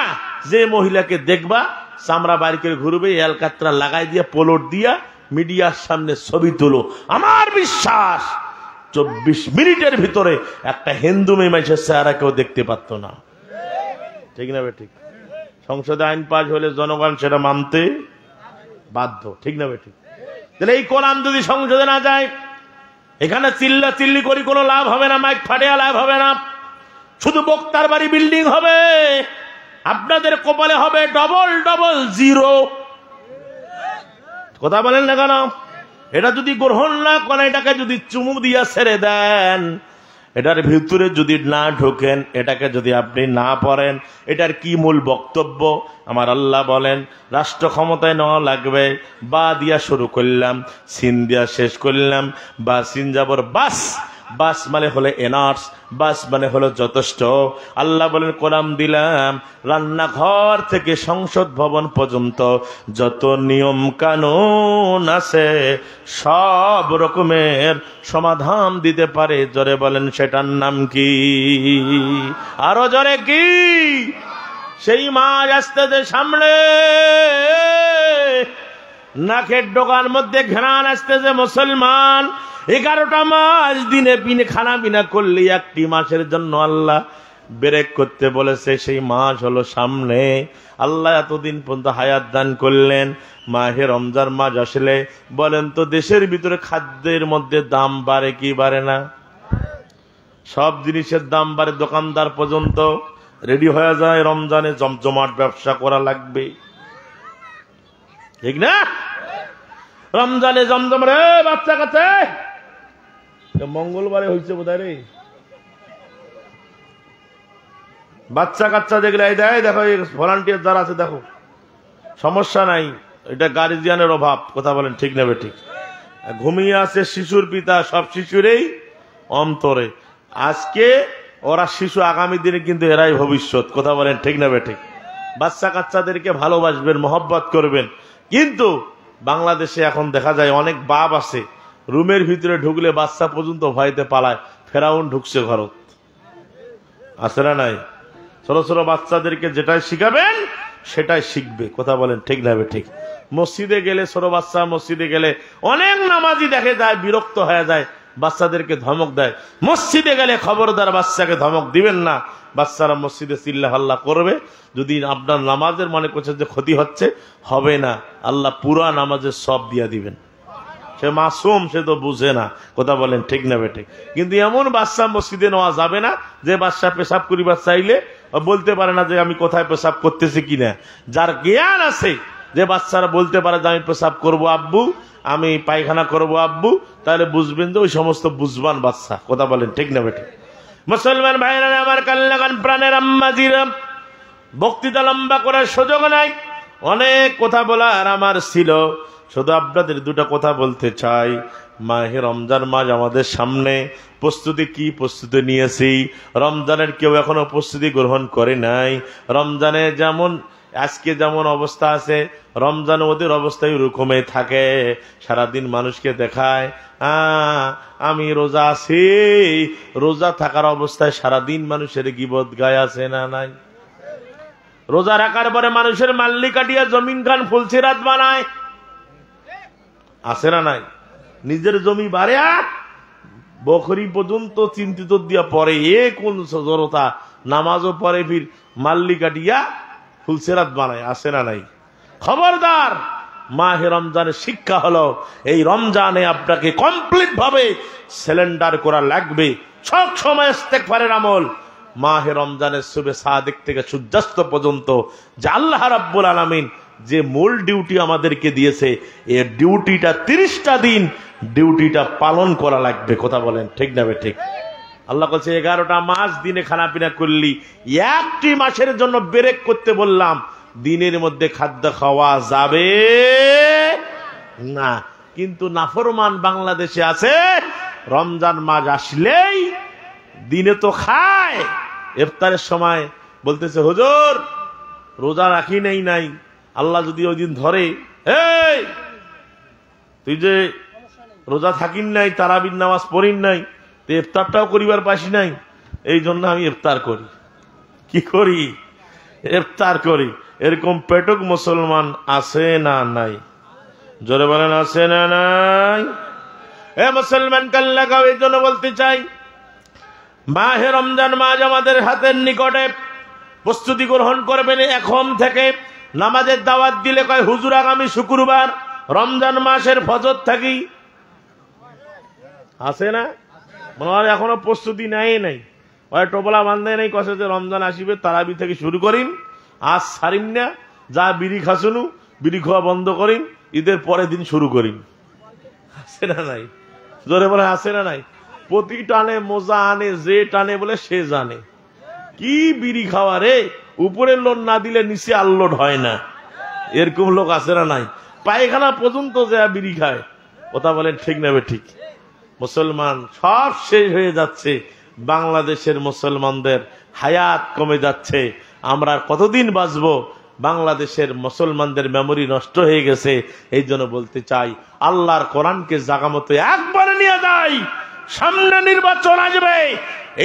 যে মহিলাকে দেখবা চামড়া বাড়ি করে ঘুরবে, আলকাত্রা লাগাই দিয়া পোলট দিয়া মিডিয়ার সামনে ছবি তুলো। আমার বিশ্বাস 24 মিনিটের ভিতরে একটা হিন্দু মেয়ে মানুষের চেহারা কেউ দেখতে পারত না। ঠিক না বেঠিক? সংসদে আইন পাস হলে জনগণ সেটা মানতে বাধ্য। ঠিক না বেঠিক? তাহলে এই কোরআন যদি সংসদে না যায়, এখানে চিল্লা চিল্লি করি কোনো লাভ হবে না, মাইক ফাটিয়া লাভ হবে না, শুধু বক্তার বাড়ি বিল্ডিং হবে, আপনাদের কপালে হবে ডবল ডবল জিরো। কথা বলেন না কেন? এটা যদি গ্রহণ না করেন, এটাকে যদি চুমু দিয়া ছেড়ে দেন, এটার ভিতরে যদি না ঢোকেন, এটাকে যদি আপনি না পড়েন, এটার কি মূল বক্তব্য? আমার আল্লাহ বলেন, রাষ্ট্র ক্ষমতায় নেওয়া লাগবে, বা দিয়া শুরু করলাম, সিন দিয়া শেষ করলাম, বা সিন যাবর বাস, বাস মানে হলো এনার্স, বাস মানে হলো যথেষ্ট। আল্লাহ বলেন, কোরআন দিলাম, রান্নাঘর থেকে সংসদ ভবন পর্যন্ত যত নিয়ম কানুন আছে সব রকমের সমাধান দিতে পারে। জোরে বলেন সেটার নাম কি? আরো জোরে কি? সেই মাস আসতেছে সামনে, নাকের ডোকার মধ্যে ঘ্রাণ আসতেছে। মুসলমান 11টা মাস দিনে পিনে খানা পিনা করলে একটি মাসের জন্য আল্লাহ ব্রেক করতে বলেছে, সেই মাস হলো সামনে। আল্লাহ এতদিন পর্যন্ত হায়াত দান করলেন। মাহে রমজান মাস আসলে বলেন তো দেশের ভিতরে খাদ্যের মধ্যে দাম বাড়ে কি বাড়ে না? সব জিনিসের দাম বাড়ে, দোকানদার পর্যন্ত রেডি হয়ে যায় রমজানে জমজমাট ব্যবসা করা লাগবে, ঠিক না? রমজানে জমজম রে বাচ্চা কাছে মঙ্গলবারে হয়েছে বোধহয় রে, বাচ্চা কাচ্চা দেখলে এই দেয়, দেখো ভলান্টিয়ার যারা আছে দেখো, সমস্যা নাই, এটা গার্জিয়ানের অভাব। কথা বলেন ঠিক নেবে ঠিক? ঘুমিয়ে আছে শিশুর পিতা, সব শিশুরই অন্তরে আজকে ওরা শিশু, আগামী দিনে কিন্তু এরাই ভবিষ্যৎ। কথা বলেন ঠিক নেবে ঠিক? বাচ্চা কাচ্চাদেরকে ভালোবাসবেন, মহব্বত করবেন। কিন্তু বাংলাদেশে এখন দেখা যায় অনেক বাপ আছে রুমের ভিতরে ঢুকলে বাচ্চা পর্যন্ত ভয়তে পালায়, ফেরাউন ঢুকছে ঘরত, আছে না নাই? ছোট ছোট বাচ্চাদেরকে যেটাই শিখাবেন সেটাই শিখবে। কথা বলেন ঠিক না ঠিক? মসজিদে গেলে ছোট বাচ্চা মসজিদে গেলে অনেক নামাজি দেখে যায় বিরক্ত হয়ে যায়, বাচ্চাদেরকে ধমক দেয়। মসজিদে গেলে খবরদার বাচ্চাকে ধমক দিবেন না, বাচ্চারা মসজিদে চিল্লা হাল্লা করবে। যদি আপনার নামাজের মনে করছে যে ক্ষতি হচ্ছে, হবে না, আল্লাহ পুরা নামাজের সব দিয়া দিবেন। সে মাসুম, সে তো বুঝে না। কথা বলেন ঠিক না বেঠিক? কিন্তু এমন বাচ্চা মসজিদে নেওয়া যাবে না যে বাচ্চা পেশাব করিবার চাইলে বলতে পারে না যে আমি কোথায় পেশাব করতেছি কিনা। যার জ্ঞান আছে যে বাচ্চারা বলতে পারে যে আমি পেশাব করবো আব্বু, আমি পায়খানা করবো আব্বু, তাহলে বুঝবেন যে ওই সমস্ত বুঝবান বাচ্চা। কথা বলেন ঠিক না বেঠিক? মুসলমান ভাইরা আমার, কাল্লাগান প্রাণের আম্মাজিরা, বক্তৃতা লম্বা করার সুযোগ নাই, অনেক কথা বলার আমার ছিল। শুধু আপনাদের দুটা কথা বলতে চাই। মাহে রমজান মাস আমাদের সামনে, প্রস্তুতি কি প্রস্তুতি নিয়েছি? রমজানের কেউ এখনো প্রস্তুতি গ্রহণ করে নাই। রমজানে যেমন আজকে যেমন অবস্থা আছে, রমজান ওদের অবস্থায় ওরকমই থাকে। সারাদিন মানুষকে দেখায় আমি রোজা আছি, রোজা থাকার অবস্থায় সারাদিন মানুষের গীবত গায়ে আছে না নাই? রোজা রাখার পরে মানুষের মাল্লি কাটিয়া জমিন খান ফুলসিরাত বানায়, আছে না নাই? নিজের জমি বাড়ে বকরি পর্যন্ত চিন্তিত দিয়া পরে এ কোন জড়তা, নামাজও পরে ফির মাল্লি কাটিয়া ফুলসিরাত বানায়, আছে না নাই? খবরদার, মাহে রমজানের শিক্ষা হলো এই রমজানে আপনাকে কমপ্লিট ভাবে সিলিন্ডার করা লাগবে। সব সময় ইস্তেগফারের আমল। মাহে রমজানের সুবে সাদিক থেকে সূর্যাস্ত পর্যন্ত যে আল্লাহ রাব্বুল আলামিন যে মূল ডিউটি আমাদেরকে দিয়েছে, এই ডিউটিটা 30টা দিন ডিউটিটা পালন করা লাগবে। কথা বলেন ঠিক না ঠিক? আল্লাহ বলছে 11টা মাস দিনে খানা পিনা করলি, একটি মাসের জন্য ব্রেক করতে বললাম, দিনের মধ্যে খাদ্য খাওয়া যাবে না। কিন্তু নাফরমান বাংলাদেশে আছে, রমজান মাস আসলেই দিনে তো খায়, ইফতারের সময় বলতেছে হুজুর রোজা রাখি নাই, আল্লাহ যদি ওই দিন ধরে, এই তুই যে রোজা থাকিন নাই, তারাবির নামাজ পড়িন নাই, তো ইফতারটাও করিবার পাসি নাই, এই জন্য আমি ইফতার করি। কি করি? ইফতার করি। এরকম পেটক মুসলমান আছে না নাই? জোরে বলেন আছে না নাই? এ মুসলমান কাল লাগাও। এই জন্য বলতে চাই, মাহে রমজান মাস আমাদের হাতের নিকটে, প্রস্তুতি গ্রহণ করবেন এখন থেকে। নামাজের দাওয়াত দিলে কয় হুজুর আগামী শুক্রবার রমজান মাসের ফজর থাকি, আছে না? মনে হয় এখনো প্রস্তুতি নেয় নাই, ওই টোপলা বান্ধে নাই, কষে যে রমজান আসিবে তারাবি থেকে শুরু করিন, আজ ছাড়িন না, যা বিড়ি খাসুনু বিড়ি খাওয়া বন্ধ করিন, ঈদের পরের দিন শুরু করিন, আছে না নাই? জোরে বলে আছে না নাই? প্রতি টানে মোজা আনে, যে টানে বলে সে জানে। কি বিড়ি খাওয়া রে, উপরের লোড না দিলে নিচে আল্লোড হয় না, এরকম লোক আছে না নাই? পায়খানা পর্যন্ত যে বিড়ি খায়। কথা বলেন ঠিক নেবে ঠিক? মুসলমান সব শেষ হয়ে যাচ্ছে, বাংলাদেশের মুসলমানদের হায়াত কমে যাচ্ছে। আমরা কতদিন বাঁচবো? বাংলাদেশের মুসলমানদের মেমোরি নষ্ট হয়ে গেছে। এই জন্য বলতে চাই, আল্লাহর কোরআনকে জাগা মতো একবারে নিয়ে যাই। সামনে নির্বাচন আসবে,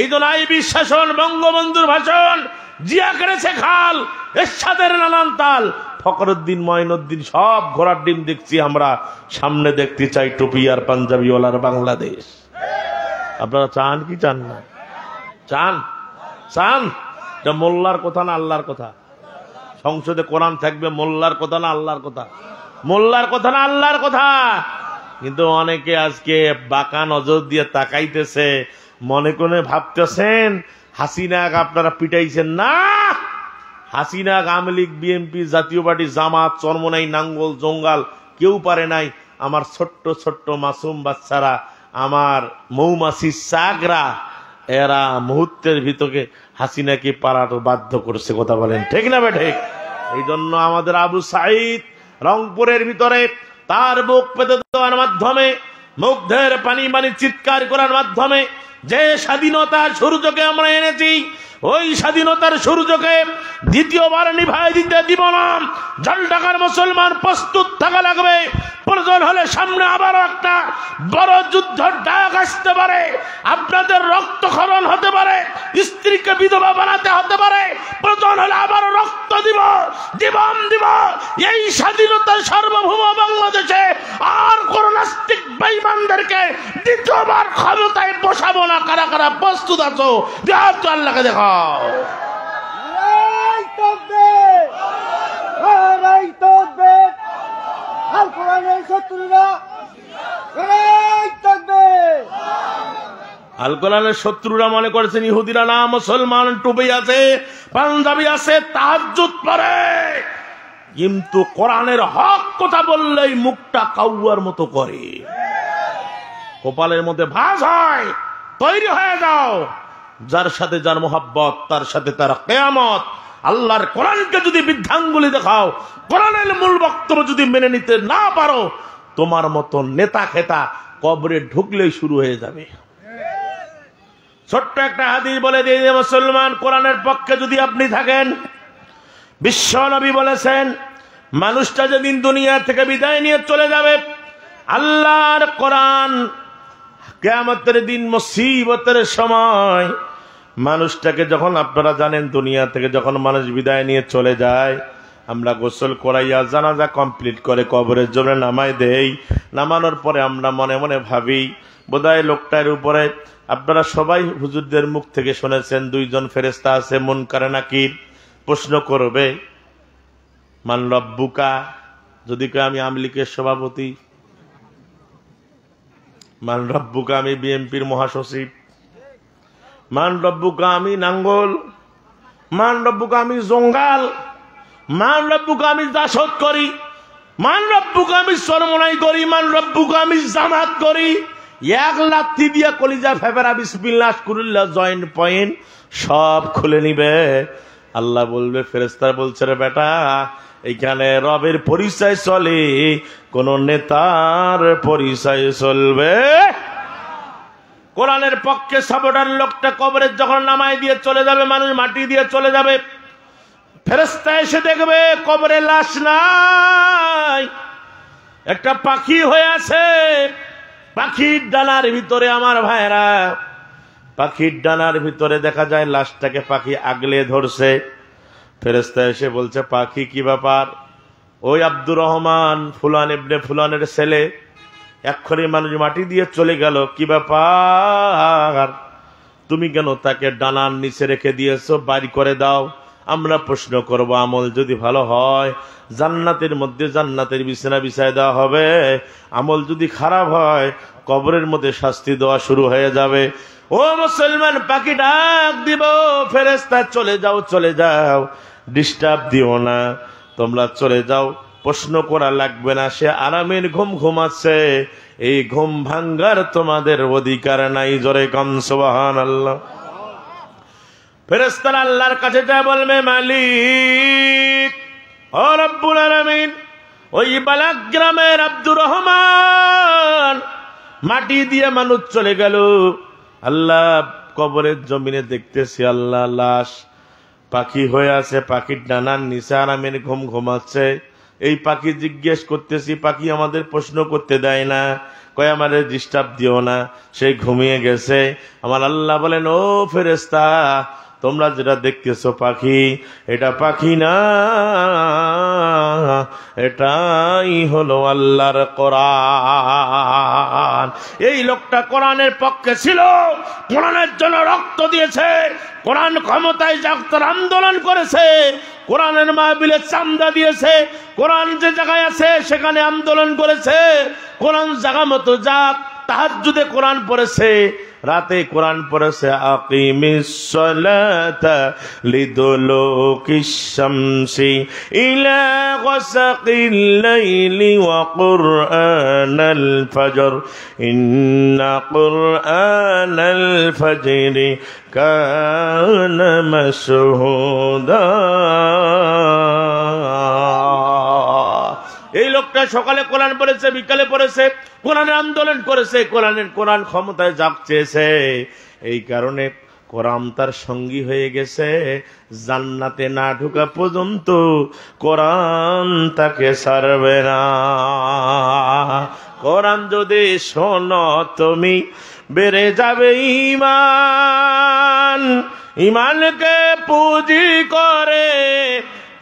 এই জন্য আইবি শাসন, বঙ্গবন্ধুর ভাষণ, জিয়া করেছে খাল, এরশাদের নানান তাল, ফখরুদ্দিন মঈনুদ্দিন সব ঘোড়ার ডিম দেখছি আমরা, সামনে দেখতে চাই টুপি আর পাঞ্জাবিওয়ালার বাংলাদেশ। আপনারা চান কি চান না? চান? চান? এটা মোল্লার কথা না আল্লাহর কথা? সংসদে কোরআন থাকবে, মোল্লার কথা না আল্লাহর কথা? মোল্লার কথা না আল্লাহর কথা? কিন্তু অনেকে আজকে বাঁকা নজর দিয়ে তাকাইতেছে, মনে করে ভাবতেছেন হাসিনা আপনারা পিটাইছেন না। হাসিনা আওয়ামী লীগ, বিএনপি, জাতীয় পার্টি, জামাত, চরমনাই, নাঙ্গল, জঙ্গাল কেউ পারে নাই। আমার ছোট্ট ছোট্ট মাসুম বাচ্চারা, আমার মৌমাছি চাকরা, এরা মুহূর্তের ভিতরে হাসিনাকে পালাতে বাধ্য করছে। কথা বলেন ঠিক না বেঠিক? এই জন্য আমাদের আবু সাঈদ রংপুরের ভিতরে তার বুক পেতে দেওয়ার মাধ্যমে, মুগ্ধের পানি পানি চিৎকার করার মাধ্যমে যে স্বাধীনতার সূর্যকে আমরা এনেছি, ওই স্বাধীনতার সূর্যকে দ্বিতীয়বার নিভাই দিতে দিব না। জলঢাকার মুসলমান প্রস্তুত থাকা লাগবে। প্রয়োজন হলে সামনে আবারও একটা বড় যুদ্ধের ডাক আসতে পারে, আপনাদের রক্তক্ষরণ হতে পারে, স্ত্রীকে বিধবা বানাতে হতে পারে, প্রয়োজন হলে আবারও রক্ত দিব, জীবন দিব। এই স্বাধীনতার সার্বভৌম বাংলাদেশে আর কোন নাস্তিক বেঈমানদেরকে দ্বিতীয়বার ক্ষমতায় বসাবো না। কারা কারা প্রস্তুত আছো? দেখাও তো, আল্লাহকে দেখাও। আল কোরআনের শত্রুরা মনে করেছেন ইহুদিরা না, মুসলমান টুপি আছে, পাঞ্জাবি আছে, তাহাজ্জুদ পড়ে, কিন্তু কোরআনের হক কথা বললেই মুখটা কাউয়ার মতো করে, কপালের মধ্যে ভাঁজ হয়। তৈরি হয়ে যাও, যার সাথে যার মোহাব্বত তার সাথে তার কিয়ামত। আল্লাহর কোরআনকে যদি বৃদ্ধাঙ্গুলি দেখাও, কোরআনের মূল বক্তব্য যদি মেনে নিতে না পারো, তোমার মতো নেতা খেতা কবরে ঢুকলেই শুরু হয়ে যাবে। ছোট্ট একটা হাদিস বলে দিয়ে, মুসলমান কোরআনের পক্ষে যদি আপনি থাকেন, বিশ্ব নবী বলেছেন মানুষটা যেদিন দুনিয়া থেকে বিদায় নিয়ে চলে যাবে, আল্লাহর কোরআন কিয়ামতের দিন মুসিবতের সময় মানুষটাকে যখন, আপনারা জানেন দুনিয়া থেকে যখন মানুষ বিদায় নিয়ে চলে যায়, আমরা গোসল করাইয়া জানাজা কমপ্লিট করে কবরের জন্য নামাই দেই। নামানোর পরে আমরা মনে মনে ভাবি বোধহয় লোকটার উপরে, আপনারা সবাই হুজুরদের মুখ থেকে শুনেছেন দুইজন ফেরেশতা আছে মুনকার নাকির, প্রশ্ন করবে মান রব্বুকা, যদি কই আমি আওয়ামী লীগের সভাপতি, মান রব্বুকা আমি বিএনপির মহাসচিব, মান রব্বুকা আমি নাঙ্গল, মান রব্বুকা আমি জঙ্গাল, মান রব্বুকা আমি জাসদ করি, মান রব্বুকা আমি চরমনাই করি, মান রব্বুকা আমি জামাত করি। এক লাথি দিয়া কলিজা ফেফেরা বিসমিল্লাহ কুল্লাহ জয়েন্ট পয়েন্ট সব খুলে নিবে। আল্লাহ বলবে, ফেরেশতা বলছে রে বেটা, এইখানে রবের পরিচয় চলে, কোন নেতার পরিচয় চলবে? কোরআনের পক্ষে সাপোর্টার লোকটা কবরের যখন নামাই দিয়ে চলে যাবে, মানুষ মাটি দিয়ে চলে যাবে, ফেরেশতা এসে দেখবে কবরে লাশ নাই, একটা পাখি হয়ে আছে। পাখির ডানার ভিতরে, আমার ভাইরা, পাখির ডানার ভিতরে দেখা যায় লাশটাকে পাখি আগলে ধরছে। ফেরেশতা এসে বলছে, পাখি কি ব্যাপার? ওই আব্দুর রহমান ফুলান ইবনে ফুলানের ছেলে, এক্ষুনি মানুষ মাটি দিয়ে চলে গেল, কি ব্যাপার? তুমি কেন তাকে ডানার নিচে রেখে দিয়েছো? বাড়ি করে দাও, আমরা প্রশ্ন করব। আমল যদি ভালো হয় জান্নাতের মধ্যে জান্নাতের বিছানা বিছায় দেওয়া হবে, আমল যদি খারাপ হয় কবরের মধ্যে শাস্তি দেওয়া শুরু হয়ে যাবে। ও মুসলমান, পাখি ডাক দিব, ফেরেশতা চলে যাও, চলে যাও, ডিস্টার্ব দিও না, তোমরা চলে যাও, প্রশ্ন করা লাগবে না, সে আরামের ঘুম ঘুমাচ্ছে, এই ঘুম ভাঙ্গার তোমাদের অধিকার নাই। জোরে কম সুবহানাল্লাহ। ফেরেশতারা আল্লাহর কাছে যা বলবে, মালিক ও রব্বুল আলামিন, ওই বালাক গ্রামের আব্দুর রহমান মাটি দিয়ে মানুষ চলে গেল, আল্লাহ কবরের জমিনে দেখতেছি আল্লাহ লাশ পাখি হয়ে আছে, পাখির ডানার নিচে আরামের ঘুম ঘুমাচ্ছে। এই পাখি জিজ্ঞেস করতেছি, পাখি আমাদের প্রশ্ন করতে দেয় না, কয় আমাদের ডিস্টার্ব দিও না, সে ঘুমিয়ে গেছে। আমার আল্লাহ বলেন, ও ফেরেশতা, তোমরা যেটা দেখতেছো পাখি, এটা পাখি না, এটাই হলো আল্লাহর কোরআন। এই লোকটা কোরআনের পক্ষে ছিল, কোরআনের জন্য রক্ত দিয়েছে, কোরআন ক্ষমতায় যাক তার আন্দোলন করেছে, কোরআনের মাহফিলে চান্দা দিয়েছে, কোরআন যে জায়গায় আছে সেখানে আন্দোলন করেছে, কোরআন জায়গা মতো যাক, তাহাজ্জুদে কোরআন পড়েছে, রাতে কোরআন পড়েছে। আকিমিস সালাতা লিদুলুকিশ শামসি ইলা গাসাকিল লাইলি ওয়া কুরআনাল ফজর ইন্না কুরআনাল ফজরি কানা মাশহুদা। এই লোকটা সকালে কোরআন পড়েছে, বিকালে পড়েছে, কোরআনের আন্দোলন করেছে, কোরআন ক্ষমতায় যাক চেয়েছে। এই কারণে কোরআন তার সঙ্গী হয়ে গেছে, জান্নাতে না ঢোকা পর্যন্ত কোরআন তাকে ছাড়বে না। কোরআন যদি শোনো তুমি বেড়ে যাবে ঈমান, ঈমানকে পুঁজি করে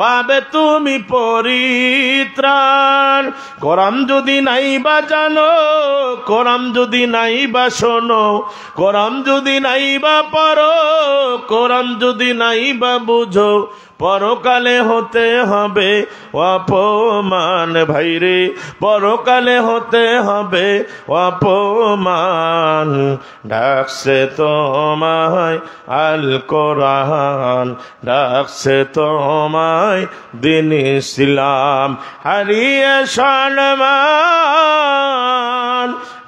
পাবে তুমি পরিত্রাণ। কোরআন যদি নাই বা জানো, কোরআন যদি নাই বা শোনো, কোরআন যদি নাই বা পড়ো, কোরআন যদি নাই বা বুঝো, পরকালে হতে হবে অপমান ভাইরে, পরকালে হতে হবে অপমান। ডাকছে তোমায় আল কোরআন, ডাকছে তোমায় দিন ইসলাম, হারিয়ে সম্মান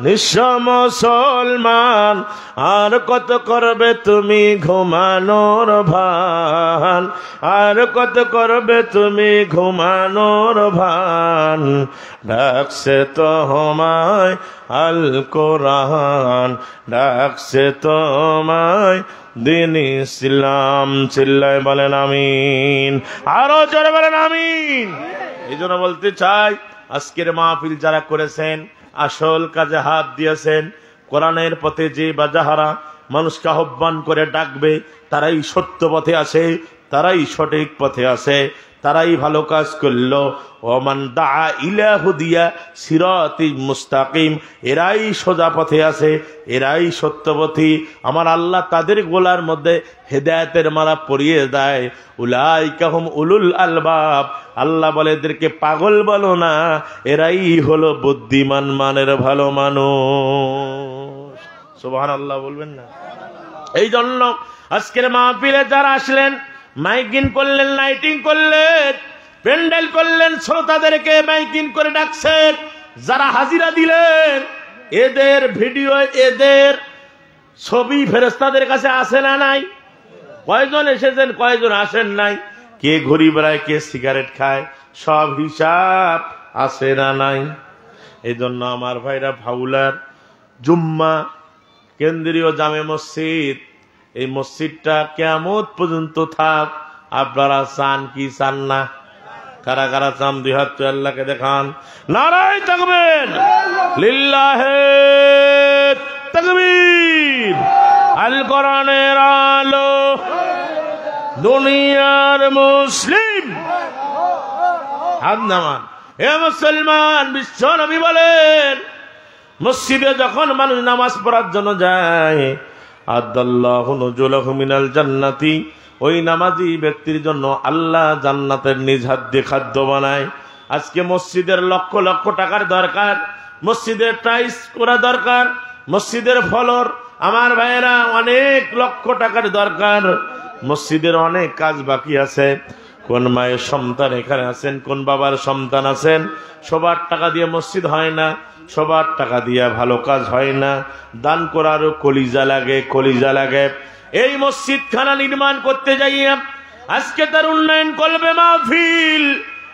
নিঃস্ব মুসলমান। আর কত করবে তুমি ঘুমানোর ভান, আর কত করবে তুমি ঘুমানোর ভান। ডাকছে তোমায় আল কোরআন, ডাকছে তোমায় দিন ইসলাম। চিল্লায় বলেন আমিন, আরো জোরে বলেন আমিন। এই জন্য বলতে চাই, আজকের মাহফিল যারা করেছেন, আসল কাজে হাত দিয়েছেন, কোরআনের পথে যে বা যাহারা মানুষকে আহ্বান করে ডাকবে, তারাই সত্য পথে আছে, তারাই সঠিক পথে আছে, তারাই ভালো কাজ করলো। ওমান দাআ ইলা হুদিয়া সিরাতিম মুস্তাকিম, এরাই সোজা পথে আছে, এরাই সত্যপথী। আমার আল্লাহ তাদের গোলার মধ্যে হেদায়েতের মালা পরিয়ে দেয়। উলাইকা হুম উলুল আলবাব, আল্লাহ বলে এদেরকে পাগল বলো না, এরাই হলো বুদ্ধিমান মানের ভালো মানুষ। সুবহানাল্লাহ বলবেন না? এই জন্য আজকের মাহফিলে যারা আসলেন, মাইকিং করলেন, লাইটিং করলেন, প্যান্ডেল করলেন, শ্রোতাদেরকে মাইকিং করে ডাকছেন, যারা হাজিরা দিলেন, এদের ভিডিও, এদের ছবি ফেরেশতাদের কাছে আসে না নাই? কয়জন এসেছেন, কয়জন আসেন নাই? কে ঘুরি বেড়ায়, কে সিগারেট খায়, সব হিসাব আসে না নাই? এই জন্য আমার ভাইরা, ভাউলার জুম্মা কেন্দ্রীয় জামে মসজিদ, এই মসজিদটা কিয়ামত পর্যন্ত থাক। আপনারা চান কি চান না? কারা কারা চান? দুই হাত তুলে আল্লাহকে দেখান। নারায়ে তাকবীর, লিল্লাহে তাকবীর। আল কোরআনের আলো দুনিয়ার মুসলিম, হাত নামান। হে মুসলমান, বিশ্ব নবী বলেন, মসজিদে যখন মানুষ নামাজ পড়ার জন্য যায়, আদাল্লাহু নুজুলাহু মিনাল জান্নাতি, ওই নামাজি ব্যক্তির জন্য আল্লাহ জান্নাতের নিজ হাত দিয়ে খাদ্য বানায়। আজকে মসজিদের লক্ষ লক্ষ টাকার দরকার, মসজিদের টাইলস করা দরকার, মসজিদের ফলর, আমার ভাইয়েরা অনেক লক্ষ টাকার দরকার। মসজিদের অনেক কাজ বাকি আছে। কোন মায়ের সন্তান এখানে আছেন, কোন বাবার সন্তান আছেন, সবার টাকা দিয়ে মসজিদ হয় না, সবার টাকা দিয়ে ভালো কাজ হয় না। দান করারও কলিজা লাগে, কলিজা লাগে। এই মসজিদ খানা নির্মাণ করতে যাইয়া আজকে তার উন্নয়ন করবে মাহফিল।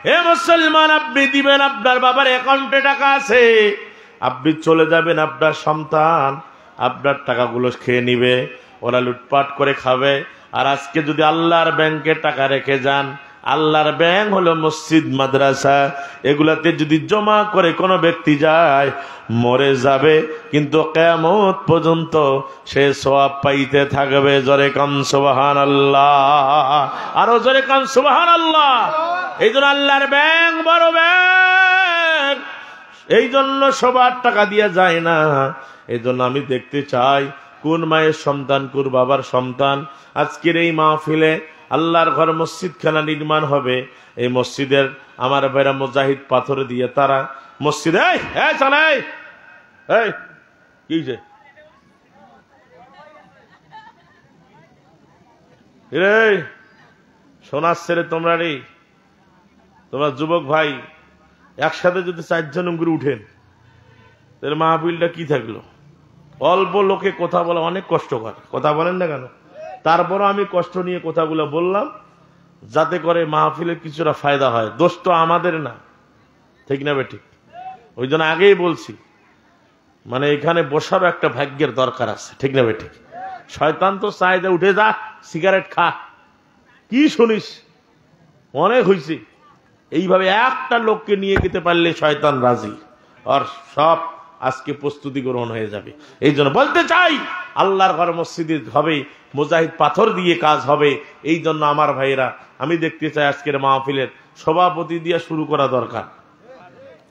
হে মুসলমান, আপনি দিবেন, আপনার বাবার অ্যাকাউন্টে টাকা আছে, আপনি চলে যাবেন, আপনার সন্তান আপনার টাকাগুলো খেয়ে নিবে, ওরা লুটপাট করে খাবে। আর আজকে যদি আল্লাহর ব্যাংকে টাকা রেখে যান, আল্লাহর ব্যাংক হলো মসজিদ মাদ্রাসা। এগুলাতে যদি জমা করে কোনো ব্যক্তি যায় মরে যাবে, কিন্তু কিয়ামত পর্যন্ত সে সওয়াব পাইতে থাকবে। জোরে কান সুবহানাল্লাহ, আরো জোরে কান সুবহানাল্লাহ। এই জন্য আল্লাহর ব্যাংক বড় ব্যাংক, এই জন্য সবার টাকা দিয়ে যায় না। এই জন্য আমি দেখতে চাই কোন মায়ের সন্তান, কোন বাবার সন্তান আজকের এই মাহফিলে আল্লাহর ঘর মসজিদ খানা নির্মাণ হবে। এই মসজিদের আমার ভাইরা মুজাহিদ পাথর দিয়ে তারা মসজিদে কি যে সোনার ছেলে তোমরা রে, তোমরা যুবক ভাই একসাথে যদি 4 জন করে উঠেন তাহলে মাহফিলটা কি থাকলো? অল্প লোকে কথা বলা অনেক কষ্টকর, কথা বলেন না কেন? তারপরও আমি কষ্ট নিয়ে কথাগুলো বললাম যাতে করে মাহফিলের কিছুটা ফায়দা হয়। দোষ তো আমাদের না, ঠিক না বেঠিক? ওই জন্য আগেই বলছি, মানে এখানে বসার একটা ভাগ্যের দরকার আছে, ঠিক না বেঠিক? শয়তান তো চাই যে উঠে যা সিগারেট খা, কি শুনিস, অনেক হয়েছে। এইভাবে একটা লোককে নিয়ে যেতে পারলে শয়তান রাজি, আর সব আজকে প্রস্তুতি গ্রহণ হয়ে যাবে। এই জন্য বলতে চাই আল্লাহর ঘর মসজিদে হবে, মুজাহিদ পাথর দিয়ে কাজ হবে। এই জন্য আমার ভাইয়েরা, আমি দেখতে চাই আজকের মাহফিলের সভাপতি দিয়ে শুরু করা দরকার।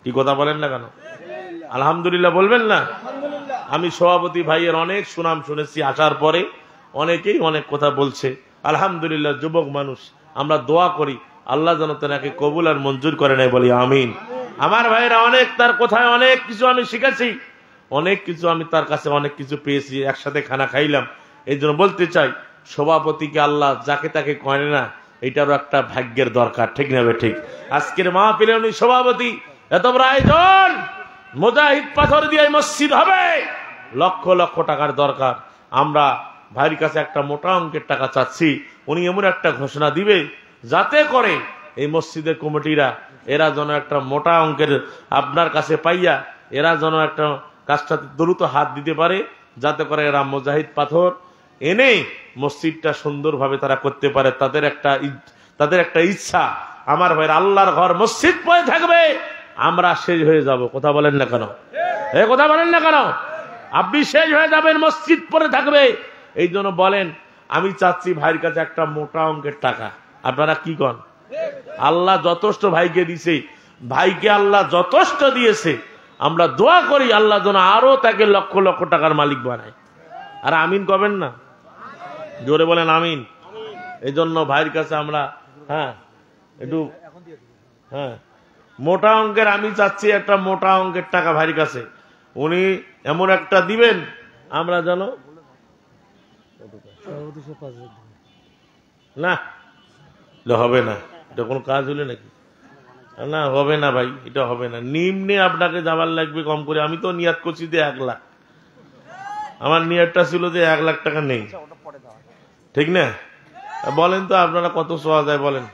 কি কথা বলেন না কেন? আলহামদুলিল্লাহ বলবেন না? আমি সভাপতি ভাইয়ের অনেক সুনাম শুনেছি, আসার পরে অনেকেই অনেক কথা বলছে। আলহামদুলিল্লাহ, যুবক মানুষ, আমরা দোয়া করি আল্লাহ যেন তাকে কবুল আর মঞ্জুর করে নেয়, বলি আমিন। আমার ভাইয়েরা অনেক, তার কোথায় অনেক কিছু আমি শিখেছি, অনেক কিছু আমি তার কাছে অনেক কিছু পেয়েছি, একসাথে খানা খাইলাম। এই জন্য বলতে চাই সভাপতিকে আল্লাহ যাকে তাকে করে না, এটারও একটা ভাগ্যের দরকার, ঠিক না বে ঠিক? আজকের মাহফিলে উনি সভাপতি, এত বড় আয়োজন, মুজাহিদ পাথর দিয়ে মসজিদ হবে, লক্ষ লক্ষ টাকার দরকার। আমরা ভাইয়ের কাছে একটা মোটা অঙ্কের টাকা চাচ্ছি, উনি এমন একটা ঘোষণা দিবে যাতে করে এই মসজিদের কমিটিরা এরা যেন একটা মোটা অঙ্কের আপনার কাছে পাইয়া এরা যেন একটা কাজটাতে দ্রুত হাত দিতে পারে, যাতে করে এরা মুজাহিদ পাথর এনে মসজিদটা সুন্দরভাবে তারা করতে পারে। তাদের একটা ইচ্ছা, আমার ভাইয়ের আল্লাহর ঘর মসজিদ পড়ে থাকবে, আমরা শেষ হয়ে যাব। কথা বলেন না কেন? কথা বলেন না কেন? আপনি শেষ হয়ে যাবেন, মসজিদ পড়ে থাকবে। এই জন্য বলেন, আমি চাচ্ছি ভাইয়ের কাছে একটা মোটা অঙ্কের টাকা। আপনারা কি কন? আল্লাহ যথেষ্ট ভাইকে দিছে, ভাইকে আল্লাহ যথেষ্ট দিয়েছে। আমরা দোয়া করি আল্লাহ যেন আরো তাকে লক্ষ লক্ষ টাকার মালিক বানায়। আর আমিন কবেন না? জোরে বলেন আমিন। এই জন্য ভাইয়ের কাছে আমরা একটু মোটা অঙ্কের, আমি চাচ্ছি একটা মোটা অঙ্কের টাকা ভাইয়ের কাছে। উনি এমন একটা দিবেন আমরা যেন না, হবে না, এটা কোনো কাজ হলে নাকি? না, হবে না ভাই, এটা হবে না। নিম্নে আপনাকে যাবার লাগবে কম করে। আমি তো নিয়াত করছি যে 1 লাখ, আমার নিয়াতটা ছিল যে 1 লাখ টাকা নেই, ঠিক না? বলেন তো আপনারা কত সোয়া যায় বলেন?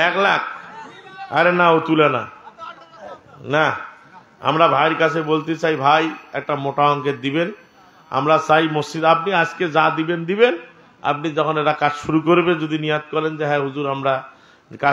1 লাখ? আরে না, ও তুলে না। না, আমরা ভাইয়ের কাছে বলতে চাই, ভাই একটা মোটা অঙ্কের দিবেন। আমরা চাই মসজিদ, আপনি আজকে যা দিবেন দিবেন, আপনি যখন এরা কাজ শুরু করবে যদি নিয়াত করেন যে হ্যাঁ হুজুর আমরা কাজ